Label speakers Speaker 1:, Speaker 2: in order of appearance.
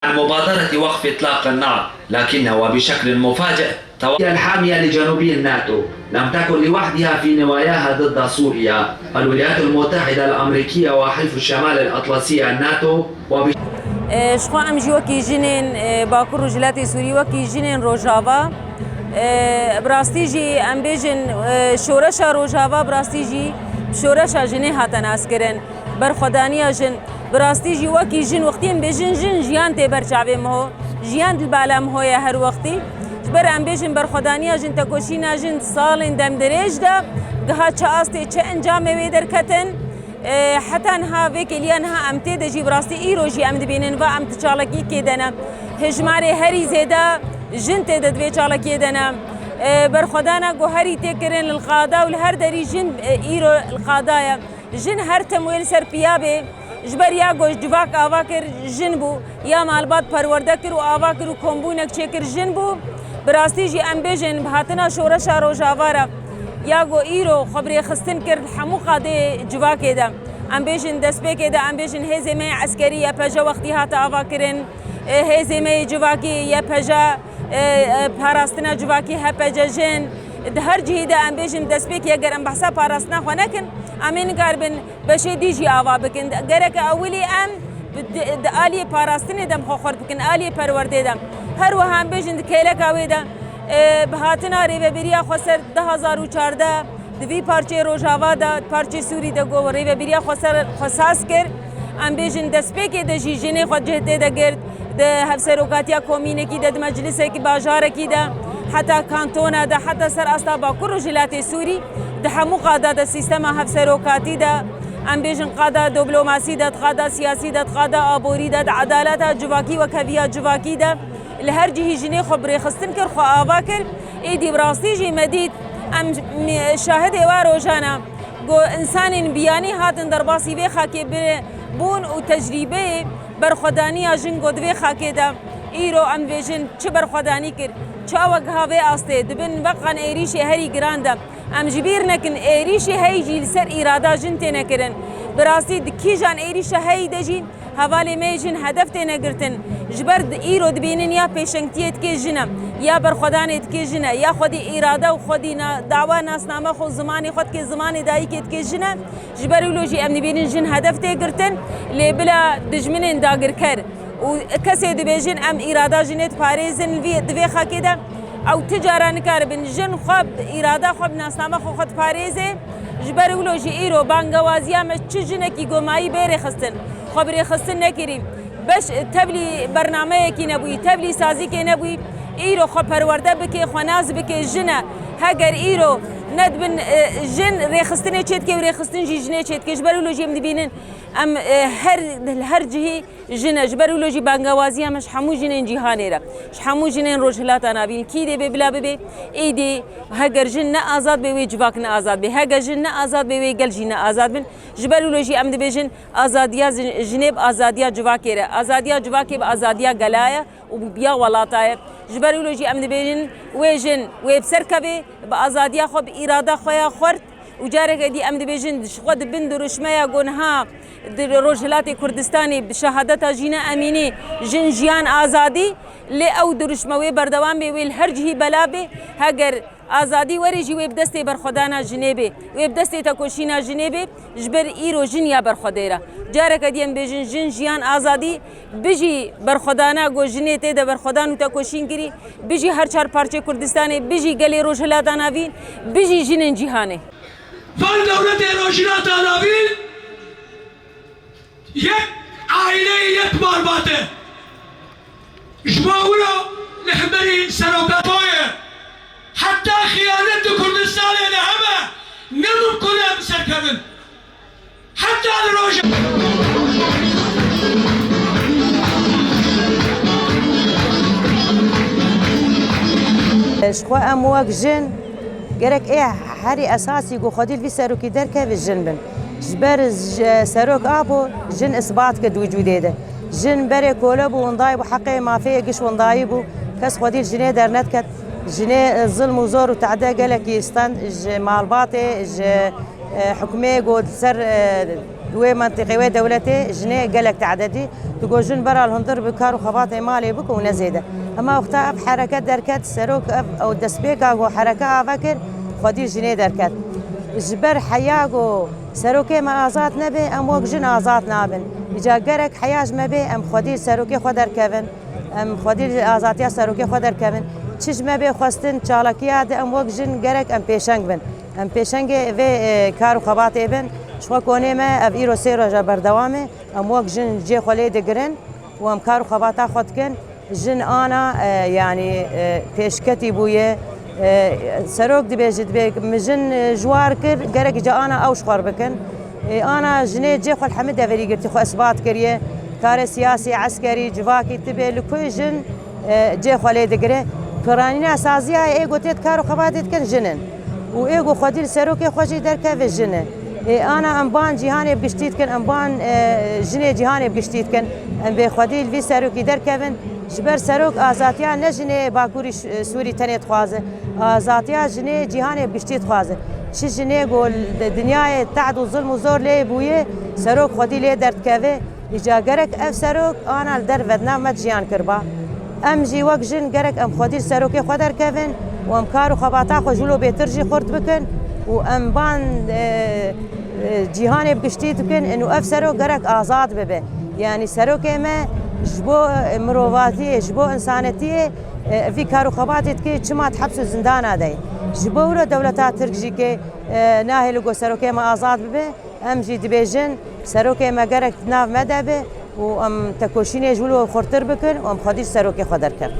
Speaker 1: عن مبادرة وقف إطلاق النار، لكنها وبشكل مفاجئ الحامية لجنوبي الناتو لم تكن لوحدها في نواياها ضد سوريا. الولايات المتحدة الأمريكية وحلف الشمال الأطلسي الناتو
Speaker 2: شخوا ام جي وكي جنين باكور رجلاتي سوري وكي جنين روجافا براستيجي ام بيجن شورشا روجافا براستيجي شورشا جني هاتن اسكرن برخدانيا جن براستيجي وكي جن وقتين بيجن جن جيان تي برچاوي مو جيان دلبالام هو يا هر وقتي جبر ام بيجن برخدانيا جن تکوشینا جن سال دم دريج دا گها چاستي چ انجام وي درکتن حتى انها فيك اليانها امتي دجي براستي ايروجي ام دبينن و ام تشالكي كيدنا هجماري هري زيدا جنت ددوي چالكي دنا برخدانا جو هري تكرن القاده والهر دري جن ايرو القادايا جن هر تمويل سر بيابه جبر يا گوش جواك اواكر جنبو يا مالبات پروردكر و اواكر و كومبونك چكر جنبو براستي جي ام بيجن بهاتنا شورشا روجاوارا یا گو ایرو خبری خستن کرد حمو قاده جواکه ده ام بیشن دسپیکه ده ام بیشن هزمه عسکری یا پجا وقتی هات آوا کرن هزمه جواکی یا پجا پاراستنا جواکی ها پجا جن ده هر جهی ده ام بیشن دسپیکه اگر ام بحثا پاراستنا خو نکن امین کاربن بشه دیجی آوا بکن گرک اولی ام آلی پاراستنی دم خو خورد بکن آلی پرورده دم هر و هم بیشن کیلک آوی ده بهاتنا ریوبریا خسر 2014 دوی پارچه روجاوا دا پارچه سوری دا گو ریوبریا خسر خصاص کر ام بیجن دسپیک د جیجنه خو جهته د گرد د هفسروکاتیا کومینه کی د مجلس کی بازار کی دا حتی کانتونا دا حتی سر استا باکور جلات سوری د حمو قاده د سیستم هفسروکاتی دا ام بیجن قاده دیپلوماسی دا قاده سیاسی دا قاده ابوری دا عدالت جواکی و کبیا جواکی دا لهر جهي جني خبري خستن كر خو آواكر ايدي براستي جي مديد ام شاهد وارو جانا جو انسان بياني هاتن درباسي بي خاكي بون و تجربه برخداني جن جو دوي خاكي دا ايرو ام فيجن چه برخداني كر چاوك هاوي آسته دبن وقان ايريشي هري گراندا ام جبير نكن ايريشي هاي جي لسر ارادا جنتي نكرن براستي دكي جان ايريشي هاي دجين حوالی میجن هدف تینه گرتن جبرد ایرو دبینن یا پیشنگتیت که جنم یا برخدانیت که جنه یا خودی اراده و خودی دعوا ناسنامه خود زمانی خود که زمانی دایی که جنه جبرولوژی ام دبینن جن هدف تی گرتن لی بلا دجمنن داگر کر و کسی دبیجن ام اراده جنت پاریزن دوی خاکی ده او تجاران کار بن جن خوب اراده خوب ناسنامه خود پاریزه جبرولوژی ایرو بانگوازیا مچ جنه کی گمایی بیر خستن خبری خستن نکریم بش تبلی برنامه کی نبوی تبلی سازی کی نبوی ایرو خو پرورده بکی خناز بکی جنه هگر ایرو ندبن جن رخستنه چت کی رخستن جنه چت کی جبرولوژی ام دبینن ام هر جهی جنه جبرولوژی بانگوازی همش حمو جنین جهانی را حمو جنین روجلات انابین کی دی بلا بی ایدی هگر جن آزاد به جواک نه آزاد به هگر جن آزاد به گل جن آزاد بن جبرولوژی ام دبیجن آزادیا جنب آزادیا جواکی را آزادیا جواکی به آزادیا گلایا و بیا ولاتای جبرولوژی ام دبیجن و جن و بسرکبه به آزادیا خو اراده خویا خورد و جارك دي ام دبيجن خود بن درشميا گونها روجلات كردستاني بشهادتها جينا اميني جن جيان آزادي لي او درشموي بردوام بي ويل هرجه بلابه هاگر آزادی وریجی ویب دستی برخدانا جنبه ویب دستی تکوشینا جنبه جبر ایرو جنیا برخدیره جارک دیم بیجن جن جیان آزادی بجی برخدانا گو جنیت ده برخدانو تکوشین کری بجی هر چهار پارچه کردستانی بجی گلی روجلات آناوین بجی جنن جهانه
Speaker 3: فان دولت روجلات آناوین یک عائله یک مارباته جماولو لحمري سروقاتويه حتى خيانة كردستان لهما نمكن بسركبن حتى الروج
Speaker 4: شخوا امواك جن قالك ايه هاري اساسي جو خديل في سروكي دركه بالجنبن جبر سروك ابو جن اثبات كد وجوده ده جن بري كولب ونضايب حقي ما فيه قش ونضايبو كس خديل جنيه درنت كت جنيه الظلم وزور وتعدى قالك يستن مالباطي حكمي قود سر دوی منطقه و دولتی جنه گلک تعددی تقول جن برا الهندر بکار و خبات مالی بکو و نزیده اما وقتا اف حرکت درکت سروک او دسبیک و حرکت آفکر خودی جنه درکت جبر حیاگو سروکی ما آزاد نبی ام وقت جن آزاد نابن اجا گرک حیاج مبی ام خودی سروکی خود درکبن ام خودی آزادیا سروکی خود درکبن چش مبی خواستن چالکیات ام وقت جن گرک ام پیشنگ بن ام پیشنگ و کار و خبات بن شو کنه ما اف ایرو سیرو جا بردوامه ام وقت جن جی خلی دگرن و ام کار و خباتا خود کن جن آنا يعني پیشکتی بویه سروک دبیجد بیگ مجن جوار کر گرک جا آنا اوش خور بکن آنا جنه جی خو الحمد وری گرتی خو اثبات کریه کار سیاسی عسکری جواکی تبی لکوی جن جی خلی دگره فرانینا سازیا ایگو تیت کارو خباتت کن جنن و ایگو خودی سروک خوشی درکه و جنه أنا أمبان جهاني بقشتيت كن أمبان جني جهاني بقشتيت كن أم بخديل في سروك يدر كفن جبر سروك آزاتيا نجني باكوري سوري تاني خوازه آزاتيا جني جهاني بقشتيت خوازه شي جني قول الدنيا تعد وظلم وزور لي بويه سروك خديل يدر كفه إجا جرك أف سروك أنا الدر بدنا ما جيان كربا أم جي وقت جن جرك أم خديل سروكي خدر كفن وأم كارو خباتا خجولو بيترجي خورت بكن وأم بان جهاني بقشتيت بكن إنه أف سروك جرك آزاد ببه يعني سروك ما جبو مرواتي جبو إنسانتي في كارو خباتت كي شما تحبسوا زندان هذاي جبو له دولتات تركجي كي ناهي لقو سروك ما آزاد ببه أم جي دبيجن سروك ما جرك ناف مدبه وأم تكوشيني جولو خورتر بكن وأم خديش سروك خدر كن